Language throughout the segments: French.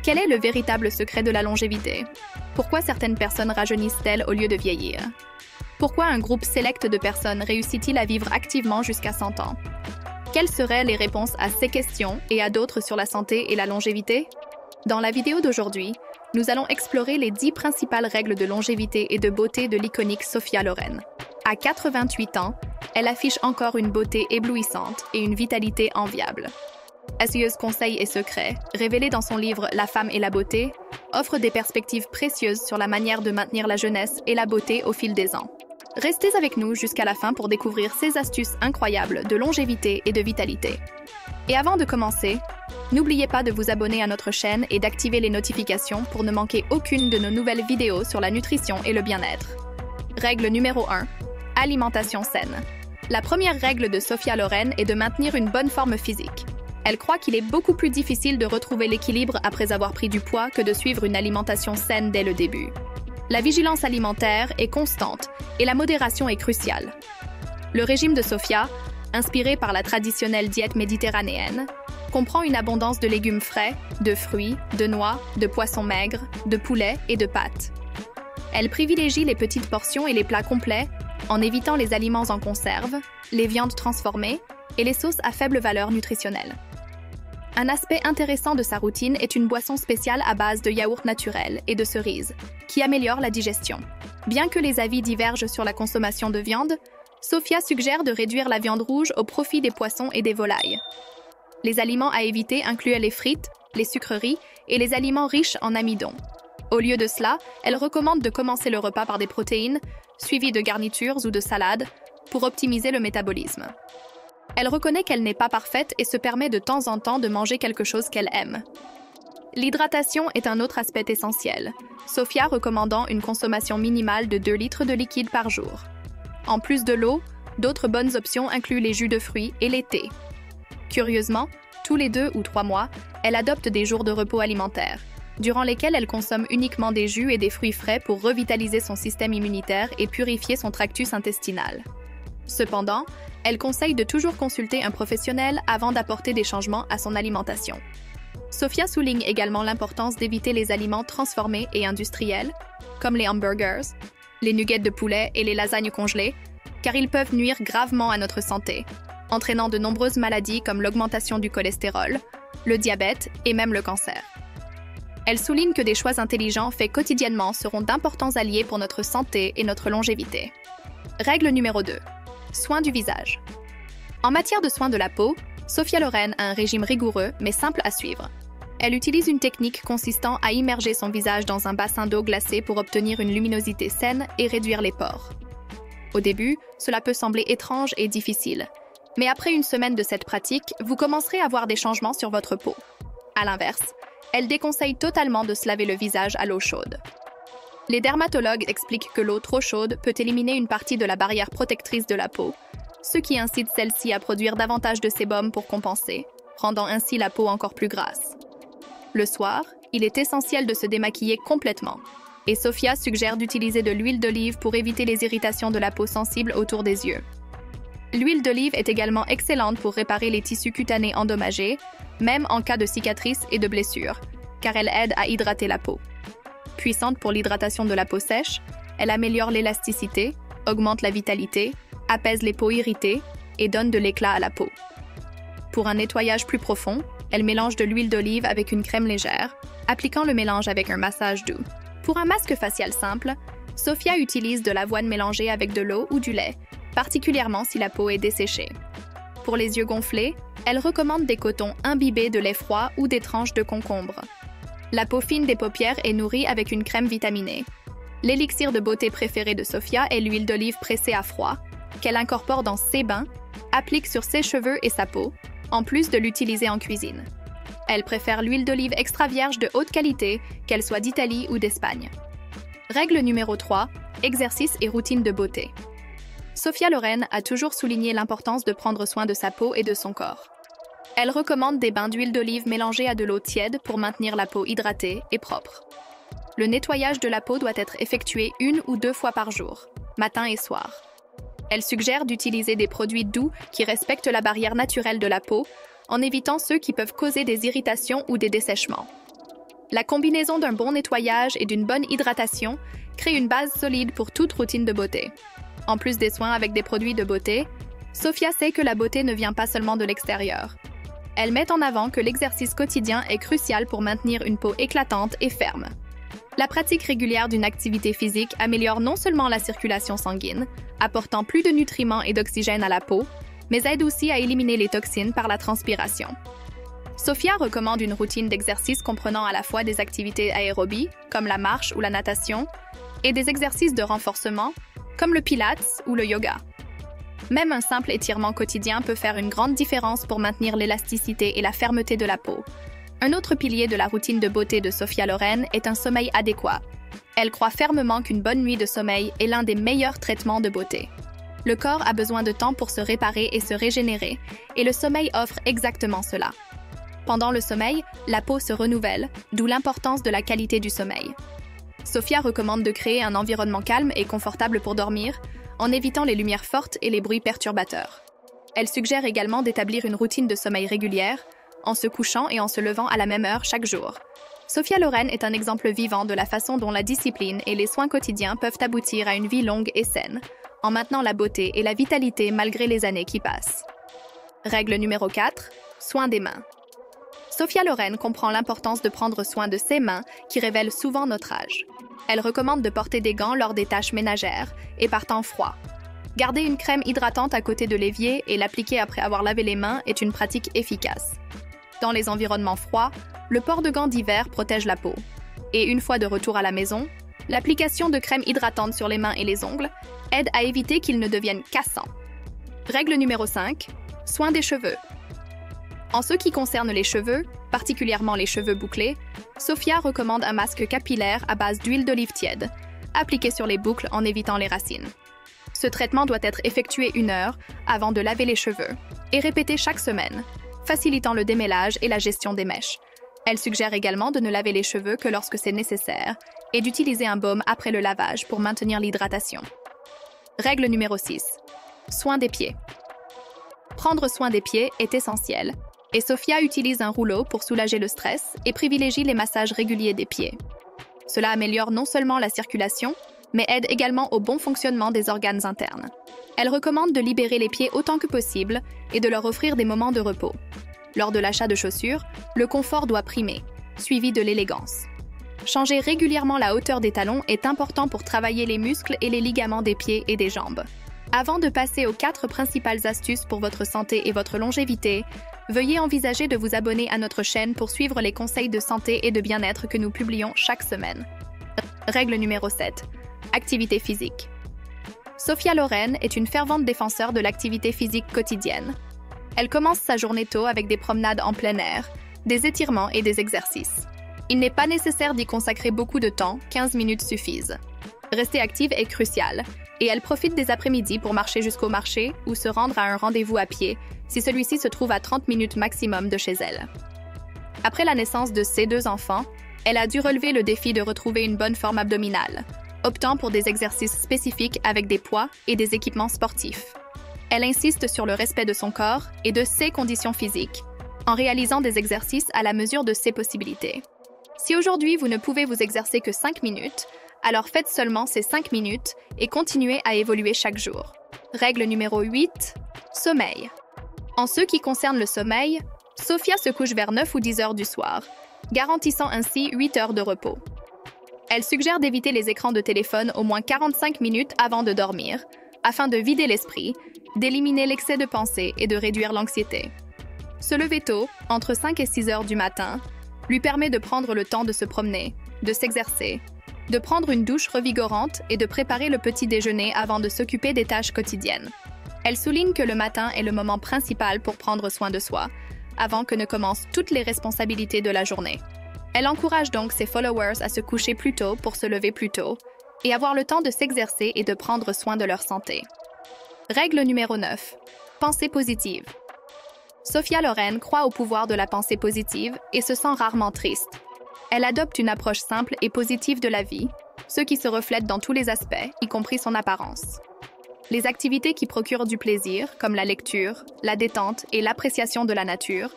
Quel est le véritable secret de la longévité? Pourquoi certaines personnes rajeunissent-elles au lieu de vieillir? Pourquoi un groupe sélect de personnes réussit-il à vivre activement jusqu'à 100 ans? Quelles seraient les réponses à ces questions et à d'autres sur la santé et la longévité? Dans la vidéo d'aujourd'hui, nous allons explorer les 10 principales règles de longévité et de beauté de l'iconique Sophia Loren. À 88 ans, elle affiche encore une beauté éblouissante et une vitalité enviable. Précieux conseils et secrets, révélés dans son livre La femme et la beauté, offre des perspectives précieuses sur la manière de maintenir la jeunesse et la beauté au fil des ans. Restez avec nous jusqu'à la fin pour découvrir ces astuces incroyables de longévité et de vitalité. Et avant de commencer, n'oubliez pas de vous abonner à notre chaîne et d'activer les notifications pour ne manquer aucune de nos nouvelles vidéos sur la nutrition et le bien-être. Règle numéro 1. Alimentation saine. La première règle de Sophia Loren est de maintenir une bonne forme physique. Elle croit qu'il est beaucoup plus difficile de retrouver l'équilibre après avoir pris du poids que de suivre une alimentation saine dès le début. La vigilance alimentaire est constante et la modération est cruciale. Le régime de Sophia, inspiré par la traditionnelle diète méditerranéenne, comprend une abondance de légumes frais, de fruits, de noix, de poissons maigres, de poulet et de pâtes. Elle privilégie les petites portions et les plats complets en évitant les aliments en conserve, les viandes transformées et les sauces à faible valeur nutritionnelle. Un aspect intéressant de sa routine est une boisson spéciale à base de yaourt naturel et de cerises, qui améliore la digestion. Bien que les avis divergent sur la consommation de viande, Sophia suggère de réduire la viande rouge au profit des poissons et des volailles. Les aliments à éviter incluent les frites, les sucreries et les aliments riches en amidon. Au lieu de cela, elle recommande de commencer le repas par des protéines, suivies de garnitures ou de salades, pour optimiser le métabolisme. Elle reconnaît qu'elle n'est pas parfaite et se permet de temps en temps de manger quelque chose qu'elle aime. L'hydratation est un autre aspect essentiel, Sophia recommandant une consommation minimale de 2 litres de liquide par jour. En plus de l'eau, d'autres bonnes options incluent les jus de fruits et les thés. Curieusement, tous les 2 ou 3 mois, elle adopte des jours de repos alimentaire, durant lesquels elle consomme uniquement des jus et des fruits frais pour revitaliser son système immunitaire et purifier son tractus intestinal. Cependant, elle conseille de toujours consulter un professionnel avant d'apporter des changements à son alimentation. Sophia souligne également l'importance d'éviter les aliments transformés et industriels, comme les hamburgers, les nuggets de poulet et les lasagnes congelées, car ils peuvent nuire gravement à notre santé, entraînant de nombreuses maladies comme l'augmentation du cholestérol, le diabète et même le cancer. Elle souligne que des choix intelligents faits quotidiennement seront d'importants alliés pour notre santé et notre longévité. Règle numéro 2. Soins du visage. En matière de soins de la peau, Sophia Loren a un régime rigoureux mais simple à suivre. Elle utilise une technique consistant à immerger son visage dans un bassin d'eau glacée pour obtenir une luminosité saine et réduire les pores. Au début, cela peut sembler étrange et difficile, mais après une semaine de cette pratique, vous commencerez à voir des changements sur votre peau. À l'inverse, elle déconseille totalement de se laver le visage à l'eau chaude. Les dermatologues expliquent que l'eau trop chaude peut éliminer une partie de la barrière protectrice de la peau, ce qui incite celle-ci à produire davantage de sébum pour compenser, rendant ainsi la peau encore plus grasse. Le soir, il est essentiel de se démaquiller complètement, et Sophia suggère d'utiliser de l'huile d'olive pour éviter les irritations de la peau sensible autour des yeux. L'huile d'olive est également excellente pour réparer les tissus cutanés endommagés, même en cas de cicatrices et de blessures, car elle aide à hydrater la peau. Puissante pour l'hydratation de la peau sèche, elle améliore l'élasticité, augmente la vitalité, apaise les peaux irritées et donne de l'éclat à la peau. Pour un nettoyage plus profond, elle mélange de l'huile d'olive avec une crème légère, appliquant le mélange avec un massage doux. Pour un masque facial simple, Sophia utilise de l'avoine mélangée avec de l'eau ou du lait, particulièrement si la peau est desséchée. Pour les yeux gonflés, elle recommande des cotons imbibés de lait froid ou des tranches de concombre. La peau fine des paupières est nourrie avec une crème vitaminée. L'élixir de beauté préféré de Sophia est l'huile d'olive pressée à froid, qu'elle incorpore dans ses bains, applique sur ses cheveux et sa peau, en plus de l'utiliser en cuisine. Elle préfère l'huile d'olive extra vierge de haute qualité, qu'elle soit d'Italie ou d'Espagne. Règle numéro 3. Exercice et routine de beauté. Sophia Loren a toujours souligné l'importance de prendre soin de sa peau et de son corps. Elle recommande des bains d'huile d'olive mélangés à de l'eau tiède pour maintenir la peau hydratée et propre. Le nettoyage de la peau doit être effectué 1 ou 2 fois par jour, matin et soir. Elle suggère d'utiliser des produits doux qui respectent la barrière naturelle de la peau, en évitant ceux qui peuvent causer des irritations ou des dessèchements. La combinaison d'un bon nettoyage et d'une bonne hydratation crée une base solide pour toute routine de beauté. En plus des soins avec des produits de beauté, Sophia sait que la beauté ne vient pas seulement de l'extérieur. Elle met en avant que l'exercice quotidien est crucial pour maintenir une peau éclatante et ferme. La pratique régulière d'une activité physique améliore non seulement la circulation sanguine, apportant plus de nutriments et d'oxygène à la peau, mais aide aussi à éliminer les toxines par la transpiration. Sophia recommande une routine d'exercice comprenant à la fois des activités aérobies, comme la marche ou la natation, et des exercices de renforcement, comme le pilates ou le yoga. Même un simple étirement quotidien peut faire une grande différence pour maintenir l'élasticité et la fermeté de la peau. Un autre pilier de la routine de beauté de Sophia Loren est un sommeil adéquat. Elle croit fermement qu'une bonne nuit de sommeil est l'un des meilleurs traitements de beauté. Le corps a besoin de temps pour se réparer et se régénérer, et le sommeil offre exactement cela. Pendant le sommeil, la peau se renouvelle, d'où l'importance de la qualité du sommeil. Sophia recommande de créer un environnement calme et confortable pour dormir, en évitant les lumières fortes et les bruits perturbateurs. Elle suggère également d'établir une routine de sommeil régulière, en se couchant et en se levant à la même heure chaque jour. Sophia Loren est un exemple vivant de la façon dont la discipline et les soins quotidiens peuvent aboutir à une vie longue et saine, en maintenant la beauté et la vitalité malgré les années qui passent. Règle numéro 4. Soin des mains. Sophia Loren comprend l'importance de prendre soin de ses mains qui révèlent souvent notre âge. Elle recommande de porter des gants lors des tâches ménagères et par temps froid. Garder une crème hydratante à côté de l'évier et l'appliquer après avoir lavé les mains est une pratique efficace. Dans les environnements froids, le port de gants d'hiver protège la peau. Et une fois de retour à la maison, l'application de crème hydratante sur les mains et les ongles aide à éviter qu'ils ne deviennent cassants. Règle numéro 5. Soin des cheveux. En ce qui concerne les cheveux, particulièrement les cheveux bouclés, Sophia recommande un masque capillaire à base d'huile d'olive tiède, appliqué sur les boucles en évitant les racines. Ce traitement doit être effectué 1 heure avant de laver les cheveux et répété chaque semaine, facilitant le démêlage et la gestion des mèches. Elle suggère également de ne laver les cheveux que lorsque c'est nécessaire et d'utiliser un baume après le lavage pour maintenir l'hydratation. Règle numéro 6. Soin des pieds. Prendre soin des pieds est essentiel, et Sophia utilise un rouleau pour soulager le stress et privilégie les massages réguliers des pieds. Cela améliore non seulement la circulation, mais aide également au bon fonctionnement des organes internes. Elle recommande de libérer les pieds autant que possible et de leur offrir des moments de repos. Lors de l'achat de chaussures, le confort doit primer, suivi de l'élégance. Changer régulièrement la hauteur des talons est important pour travailler les muscles et les ligaments des pieds et des jambes. Avant de passer aux 4 principales astuces pour votre santé et votre longévité, veuillez envisager de vous abonner à notre chaîne pour suivre les conseils de santé et de bien-être que nous publions chaque semaine. Règle numéro 7. Activité physique. Sophia Loren est une fervente défenseur de l'activité physique quotidienne. Elle commence sa journée tôt avec des promenades en plein air, des étirements et des exercices. Il n'est pas nécessaire d'y consacrer beaucoup de temps, 15 minutes suffisent. Rester active est crucial, et elle profite des après-midi pour marcher jusqu'au marché ou se rendre à un rendez-vous à pied, si celui-ci se trouve à 30 minutes maximum de chez elle. Après la naissance de ses 2 enfants, elle a dû relever le défi de retrouver une bonne forme abdominale, optant pour des exercices spécifiques avec des poids et des équipements sportifs. Elle insiste sur le respect de son corps et de ses conditions physiques, en réalisant des exercices à la mesure de ses possibilités. Si aujourd'hui vous ne pouvez vous exercer que 5 minutes, alors faites seulement ces 5 minutes et continuez à évoluer chaque jour. Règle numéro 8. Sommeil. En ce qui concerne le sommeil, Sophia se couche vers 9 ou 10 heures du soir, garantissant ainsi 8 heures de repos. Elle suggère d'éviter les écrans de téléphone au moins 45 minutes avant de dormir, afin de vider l'esprit, d'éliminer l'excès de pensée et de réduire l'anxiété. Se lever tôt, entre 5 et 6 heures du matin, lui permet de prendre le temps de se promener, de s'exercer, de prendre une douche revigorante et de préparer le petit déjeuner avant de s'occuper des tâches quotidiennes. Elle souligne que le matin est le moment principal pour prendre soin de soi, avant que ne commencent toutes les responsabilités de la journée. Elle encourage donc ses followers à se coucher plus tôt pour se lever plus tôt et avoir le temps de s'exercer et de prendre soin de leur santé. Règle numéro 9. Pensée positive. Sophia Loren croit au pouvoir de la pensée positive et se sent rarement triste. Elle adopte une approche simple et positive de la vie, ce qui se reflète dans tous les aspects, y compris son apparence. Les activités qui procurent du plaisir, comme la lecture, la détente et l'appréciation de la nature,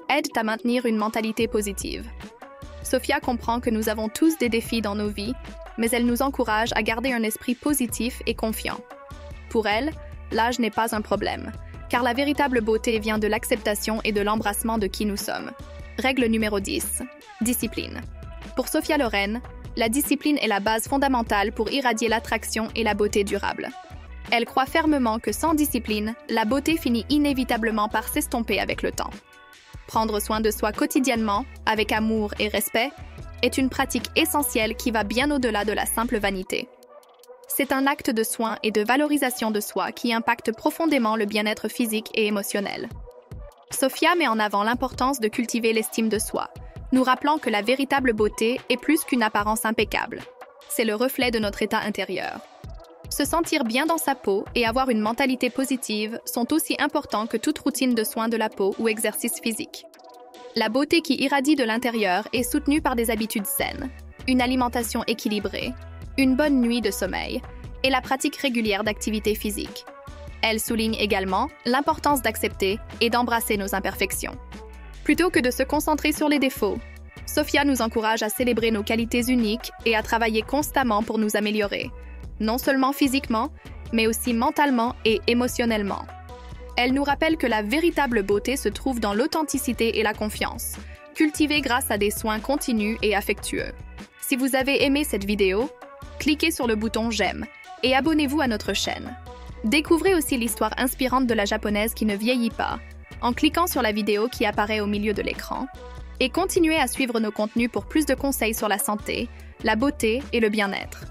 aident à maintenir une mentalité positive. Sophia comprend que nous avons tous des défis dans nos vies, mais elle nous encourage à garder un esprit positif et confiant. Pour elle, l'âge n'est pas un problème, car la véritable beauté vient de l'acceptation et de l'embrassement de qui nous sommes. Règle numéro 10. Discipline. Pour Sophia Loren, la discipline est la base fondamentale pour irradier l'attraction et la beauté durable. Elle croit fermement que sans discipline, la beauté finit inévitablement par s'estomper avec le temps. Prendre soin de soi quotidiennement, avec amour et respect, est une pratique essentielle qui va bien au-delà de la simple vanité. C'est un acte de soin et de valorisation de soi qui impacte profondément le bien-être physique et émotionnel. Sophia met en avant l'importance de cultiver l'estime de soi, nous rappelant que la véritable beauté est plus qu'une apparence impeccable. C'est le reflet de notre état intérieur. Se sentir bien dans sa peau et avoir une mentalité positive sont aussi importants que toute routine de soins de la peau ou exercice physique. La beauté qui irradie de l'intérieur est soutenue par des habitudes saines, une alimentation équilibrée, une bonne nuit de sommeil et la pratique régulière d'activité physique. Elle souligne également l'importance d'accepter et d'embrasser nos imperfections. Plutôt que de se concentrer sur les défauts, Sophia nous encourage à célébrer nos qualités uniques et à travailler constamment pour nous améliorer, non seulement physiquement, mais aussi mentalement et émotionnellement. Elle nous rappelle que la véritable beauté se trouve dans l'authenticité et la confiance, cultivée grâce à des soins continus et affectueux. Si vous avez aimé cette vidéo, cliquez sur le bouton « J'aime » et abonnez-vous à notre chaîne. Découvrez aussi l'histoire inspirante de la japonaise qui ne vieillit pas, en cliquant sur la vidéo qui apparaît au milieu de l'écran. Et continuez à suivre nos contenus pour plus de conseils sur la santé, la beauté et le bien-être.